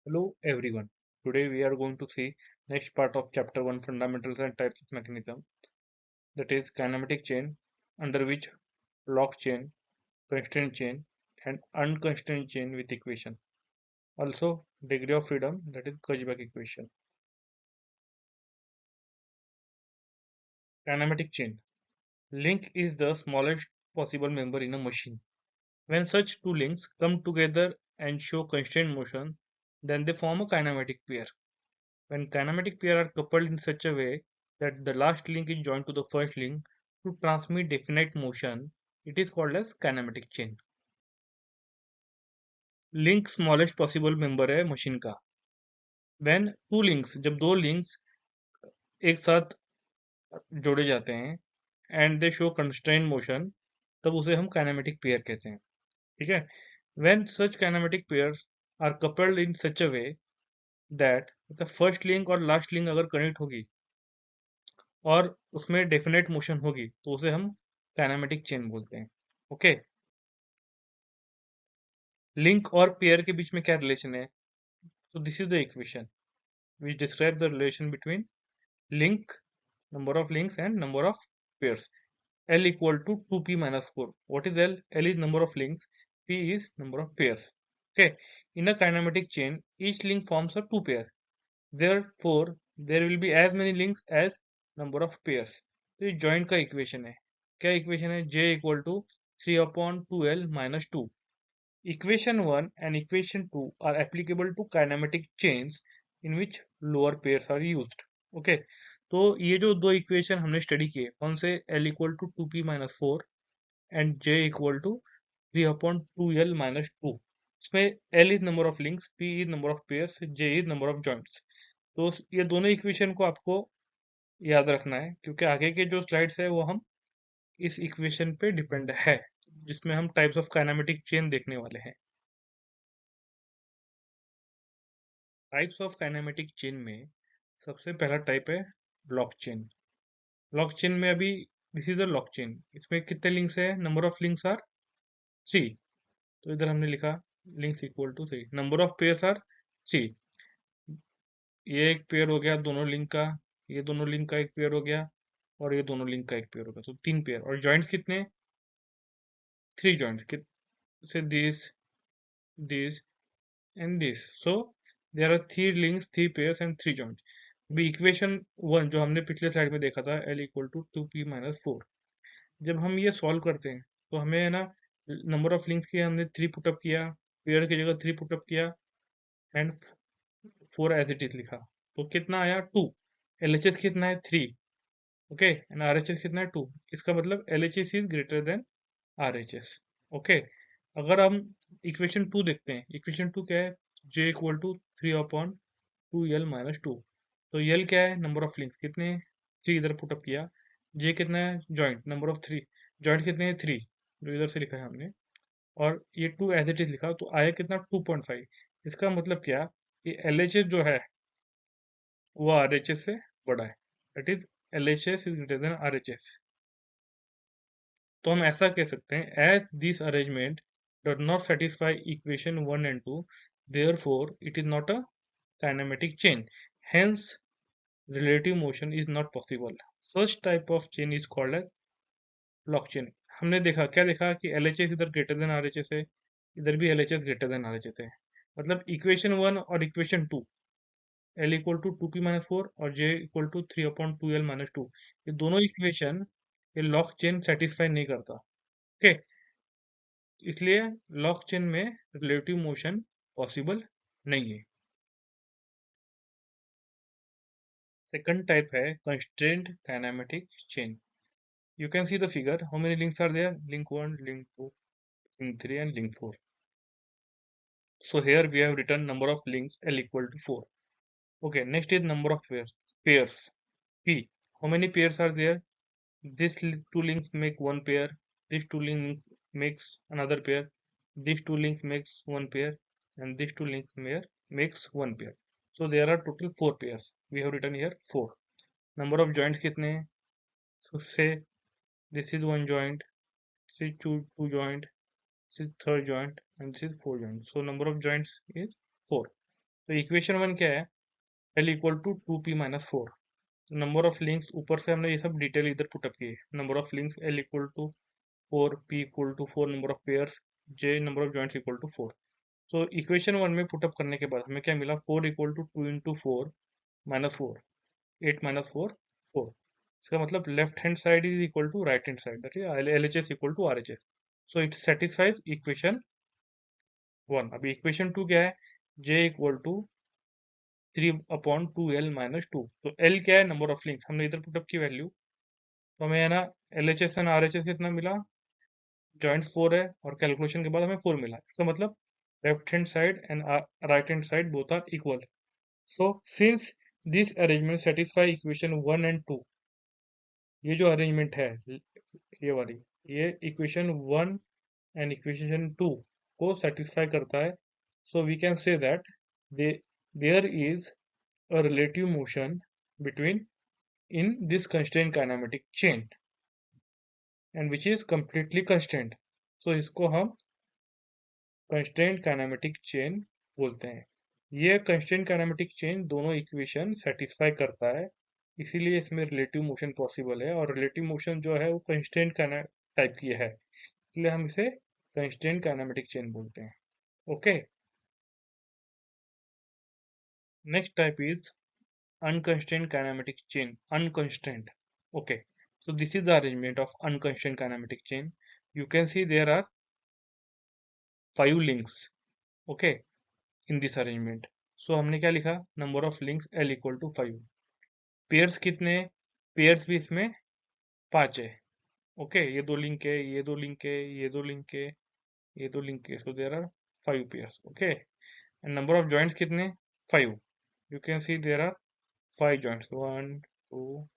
Hello everyone. Today we are going to see next part of chapter 1 fundamentals and types of mechanism, that is kinematic chain, under which lock chain, constraint chain and unconstrained chain with equation. Also degree of freedom, that is Kirchhoff equation. Kinematic chain. Link is the smallest possible member in a machine. When such two links come together and show constrained motion, then they form a kinematic pair. When kinematic pair are coupled in such a way that the last link is joined to the first link to transmit definite motion, it is called as kinematic chain. Link smallest possible member है machine का. When two links, जब दो links एक साथ जोड़े जाते हैं and they show constraint motion, तब उसे हम काइनेमेटिक पेयर कहते हैं. ठीक है. When such kinematic pairs are coupled in such a way that the first link और लास्ट लिंक अगर कनेक्ट होगी और उसमें डेफिनेट मोशन होगी तो उसे हम काइनेमेटिक चेन बोलते हैं. ओके. लिंक और पेयर के बीच में क्या रिलेशन है? तो this is the equation which describe the relation between link, number of links and number of pairs. L equal to 2p minus 4. What is L? L is number of links, p is number of pairs. Okay. In a kinematic chain, each link forms a two pair. Therefore, there will be as many links as number of pairs. तो ये joint का equation है. क्या equation है? J equal to 3 upon 2L minus 2. Equation 1 and equation 2 are applicable to kinematic chains in which lower pairs are used. Okay. तो ये जो दो इक्वेशन हमने स्टडी किए, कौन से? L equal to 2p minus 4 and J equal to 3 upon 2L minus 2. इसमें L is number of links, P is number of pairs, J is number of joints. तो ये दोनों इक्वेशन को आपको याद रखना है क्योंकि आगे के जो स्लाइड्स है वो हम इस इक्वेशन पे डिपेंड है, जिसमें हम टाइप्स ऑफ काइनेमेटिक चेन देखने वाले हैं. टाइप्स ऑफ काइनेमेटिक चेन में सबसे पहला टाइप है लॉक चेन. लॉक चेन में अभी this is the lock chain. इसमें कितने लिंक्स है? Number of links are 3. तो इधर हमने लिखा links equal to 3. Number of pairs are 3. ये एक पेयर हो गया दोनों लिंक का, ये दोनों लिंक का एक पेयर हो गया और ये दोनों लिंक का एक पेयर हो गया. तो 3 पेयर. और जॉइंट्स कितने? 3 जॉइंट्स. से this and this. So there are 3 links, 3 pairs and 3 joints. अभी इक्वेशन 1 जो हमने पिछले स्लाइड में देखा था, L equal to 2p minus 4. जब हम ये सॉल्व करते हैं तो हमें है ना, नंबर ऑफ लिंक्स की हमने 3 पुटअप किया, पेयर की जगह 3 पुटअप किया एंड 4 एज इट इज लिखा. तो कितना आया? 2. LHS कितना है? 3. ओके. एंड RHS कितना है? 2. इसका मतलब LHS is greater than RHS. Okay. अगर हम इक्वेशन 2 देखते हैं, इक्वेशन 2 क्या है? J equal to 3 upon 2L minus 2. तो L क्या है? Number of links. कितने? 3 इधर पुटअप किया. J कितना है? Joint, number of 3. जॉइंट कितने हैं? 3, जो इधर से लिखा है हमने. और ये 2 एज इट इज लिखा, तो आया कितना? 2.5. इसका मतलब क्या? ये LHS जो है वो RHS से बड़ा है. That is LHS is greater than RHS. तो हम ऐसा कह सकते हैं, as this arrangement does not satisfy equation 1 and 2, therefore it is not a kinematic chain. Hence relative motion is not possible. Such type of chain is called as lock chain. हमने देखा, क्या देखा कि LHS इधर greater than RHS है, इधर भी LHS greater than RHS है. मतलब इक्वेशन 1 और equation 2, L equal to 2p minus 4 और J equal to 3 upon 2L minus 2, ये दोनों इक्वेशन ये लॉक चेन सेटिस्फाई नहीं करता. ओके. इसलिए लॉक चेन में रिलेटिव मोशन पॉसिबल नहीं है. सेकंड टाइप है constraint kinematic chain. You can see the figure. How many links are there? Link 1, link 2, link 3 and link 4. So here we have written number of links L equal to 4. Okay, next is number of pairs. Pairs P. How many pairs are there? These two links make one pair. These two links makes another pair. These two links makes one pair. And these two links makes one pair. So there are total 4 pairs. We have written here 4. Number of joints कितने हैं? So say this is one joint. This is two joint. This is third joint and this is fourth joint. So number of joints is 4. तो equation 1 क्या है, L equal to 2p-4। Number of links ऊपर से हमने ये सब detail इधर put up किए। Number of links L equal to 4, p equal to 4, number of pairs, j number of joints equal to 4। तो इक्वेशन 1 में पुटअप करने के बाद हमें क्या मिला, 4 equal to 2 into 4 minus 4, 8 minus 4, 4। इसका मतलब left hand side is equal to right hand side, that is LHS equal to RHS। So it satisfies equation 1। अभी इक्वेशन 2 क्या है, j इक्वल टू 3/2L-2। तो L क्या है, नंबर ऑफ लिंक्स, हमने इधर पुटअप की वैल्यू। तो हमें है ना LHS एंड RHS कितना मिला, जॉइंट 4 है और कैलकुलेशन के बाद हमें 4 मिला। इसका मतलब left hand side and right hand side both are equal. So since this arrangement satisfy equation 1 and 2, ये जो अरेंजमेंट है ये वाली, ये इक्वेशन 1 एंड इक्वेशन 2 को सेटिस्फाई करता है। So we can say that there is a relative motion between in this constraint kinematic chain and which is completely constrained. So इसको हम constraint kinematic chain बोलते हैं। ये constraint kinematic chain दोनों equation satisfy करता है, इसीलिए इसमें रिलेटिव मोशन पॉसिबल है। और रिलेटिव मोशन जो है वो कंस्ट्रेंट टाइप की है, इसलिए हम इसे कंस्ट्रेंट काइनेमेटिक चेन बोलते हैं। Okay, next type is unconstrained kinematic chain, unconstrained. Okay, so this is the arrangement of unconstrained kinematic chain. You can see there are 5 links, okay, in this arrangement. So हमने क्या लिखा, number of links L equal to 5। Pairs कितने, pairs भी इसमें 5 है। Okay, ये 2 link है, ये 2 लिंक है, ये 2 लिंक है, ये 2 लिंक है। So there are 5 pairs. Okay, and number of joints कितने, 5। You can see there are 5 joints, 1 2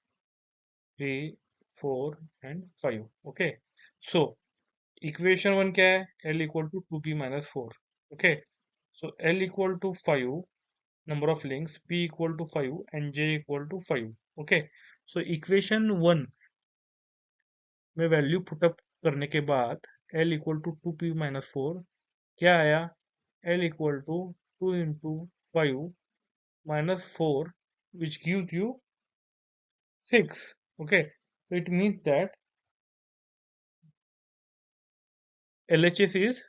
3 4 and 5। Okay, so equation 1 क्या है, L equal to 2p-4। Okay, so L equal to 5, number of links p equal to 5 and j equal to 5। okay, so equation 1 में value put up करने के बाद L equal to 2p-4 क्या आया, L equal to 2 into 5 minus 4 which gives you 6। okay, so it means that LHS is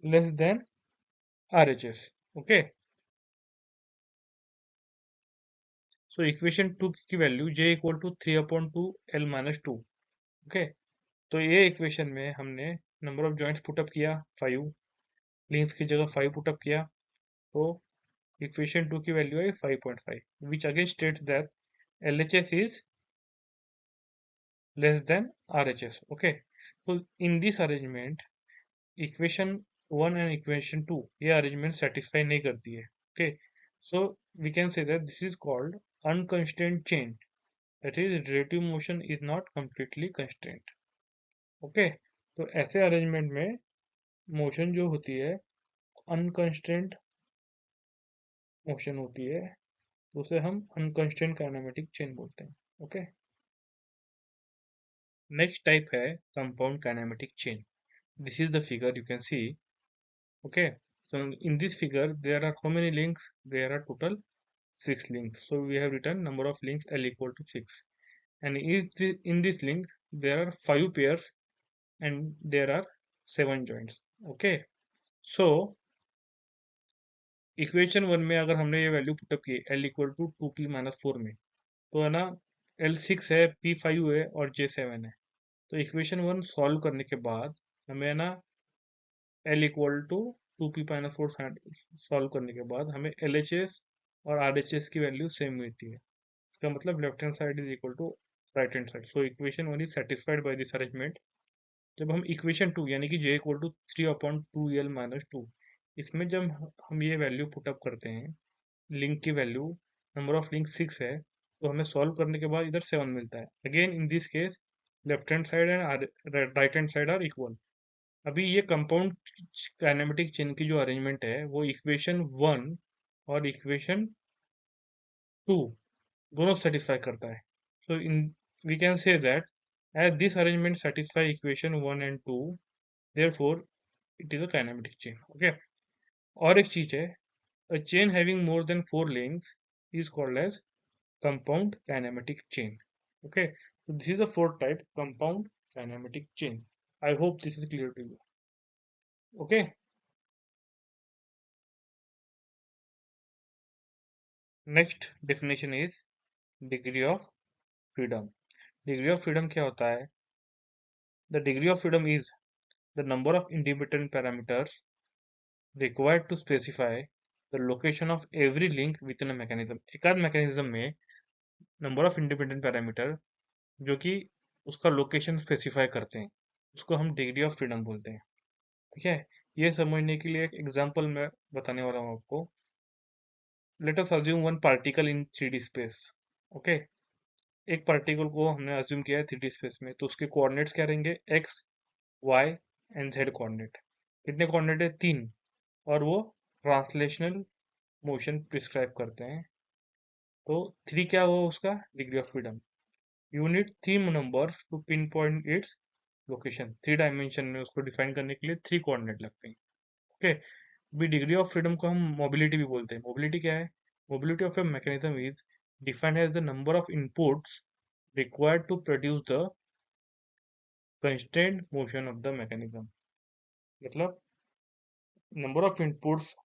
less than RHS। okay, so equation 2 की value j equal to 3/2L-2। okay, तो ये equation में हमने number of joints put up किया 5, links की जगह 5 put up किया, तो इक्वेशन 2 की वैल्यू है 5.5, which again states that LHS is less than RHS। Okay, तो in this arrangement equation 1 and equation 2 ये अरेंजमेंट सेटिस्फाई नहीं करती है। Okay, so we can say that this is called unconstrained chain, that is relative motion is not completely constrained. Okay, तो ऐसे arrangement में motion जो होती है अनकंस्ट्रेंट मोशन होती है, तो उसे हम अनकंस्ट्रेंट काइनेमेटिक चेन बोलते हैं। ओके, नेक्स्ट टाइप है compound kinematic chain. This is the figure you can C. Okay, so in this figure there are how many links, there are total 6 links, so we have written number of links L equal to 6, and in this link there are 5 pairs and there are 7 joints। okay, so equation 1 में अगर हमने ये value put up की L equal to 2p-4 में, तो है ना L 6 है, P 5 है और J 7 है। तो इक्वेशन 1 सॉल्व करने के बाद हमें है ना L equal to 2p-4 solve करने के बाद हमें LHS और RHS की वैल्यू सेम मिलती है। इसका मतलब left hand side is equal to right hand side. So equation 1 is satisfied by this arrangement. जब हम इक्वेशन 2 यानी कि J इक्वल टू 3/2L-2, इसमें जब हम ये वैल्यू पुटअप करते हैं, लिंक की वैल्यू, नंबर ऑफ लिंक 6 है, तो हमें सॉल्व करने के बाद इधर 7 मिलता है। Again in this case left hand side and right hand side are equal. अभी ये कंपाउंड काइनेमेटिक चेन की जो अरेंजमेंट है वो इक्वेशन 1 और इक्वेशन 2 दोनों सेटिस्फाई करता है। So in we can say that as this arrangement satisfy equation 1 and 2, therefore it is a kinematic chain. Okay, और एक चीज है, A chain having more than 4 links is called as compound kinematic chain. Okay, so this is the fourth type, compound kinematic chain. I hope this is clear to you. Okay, next definition is degree of freedom. Degree of freedom क्या होता है? The degree of freedom is the number of independent parameters required to specify the location of every link within a mechanism. एकाध mechanism में number of independent parameter जो कि उसका location specify करते हैं, उसको हम डिग्री ऑफ फ्रीडम बोलते हैं। ठीक है, ये समझने के लिए एक एग्जांपल मैं बताने वाला हूँ आपको। Let us assume one particle in 3D space. Okay, एक पार्टिकल को हमने अज्यूम किया है 3D स्पेस में, तो उसके कोऑर्डिनेट्स क्या रहेंगे? X, y and z coordinate. कितने कोऑर्डिनेट है? 3। और वो ट्रांसलेशनल मोशन प्रिस्क्राइब करते हैं। तो 3 क्या हुआ उसका degree of freedom? You need 3 numbers to pinpoint its location। 3 dimension में उसको डिफाइन करने के लिए 3 कोऑर्डिनेट लगते हैं। Okay, be degree of freedom को हम मोबिलिटी भी बोलते हैं। मोबिलिटी क्या है? Mobility of a mechanism is defined as the number of inputs required to produce the constrained motion of the mechanism। मतलब नंबर ऑफ इनपुट्स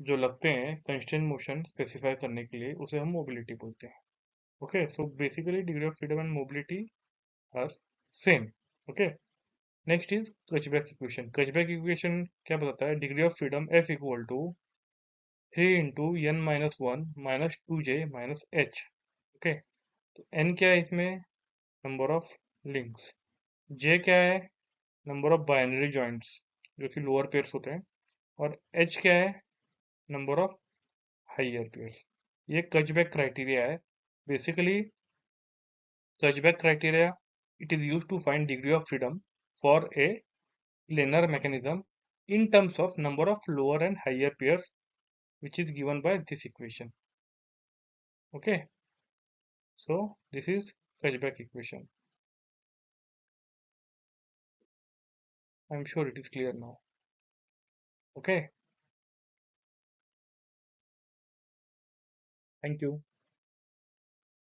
जो लगते हैं कंस्ट्रेंट मोशन स्पेसिफाई करने के लिए, उसे हम मोबिलिटी बोलते हैं। Okay, so basically degree of freedom and mobility are same. Okay, next is Kutzbach equation. Kutzbach equation क्या बताता है? Degree of freedom F equal to 3 × n−1 - 2j - h। Okay, तो n क्या है इसमें? Number of links. j क्या है? Number of binary joints जो कि लोअर पेयर्स होते हैं। और h क्या है? Number of higher pairs. ये कचबैक क्राइटेरिया है। Basically Kutzbach criteria it is use to find degree of freedom for a planar mechanism in terms of number of lower and higher pairs, which is given by this equation। Okay, so this is Kachbek equation। I'm sure it is clear now। Okay, thank you।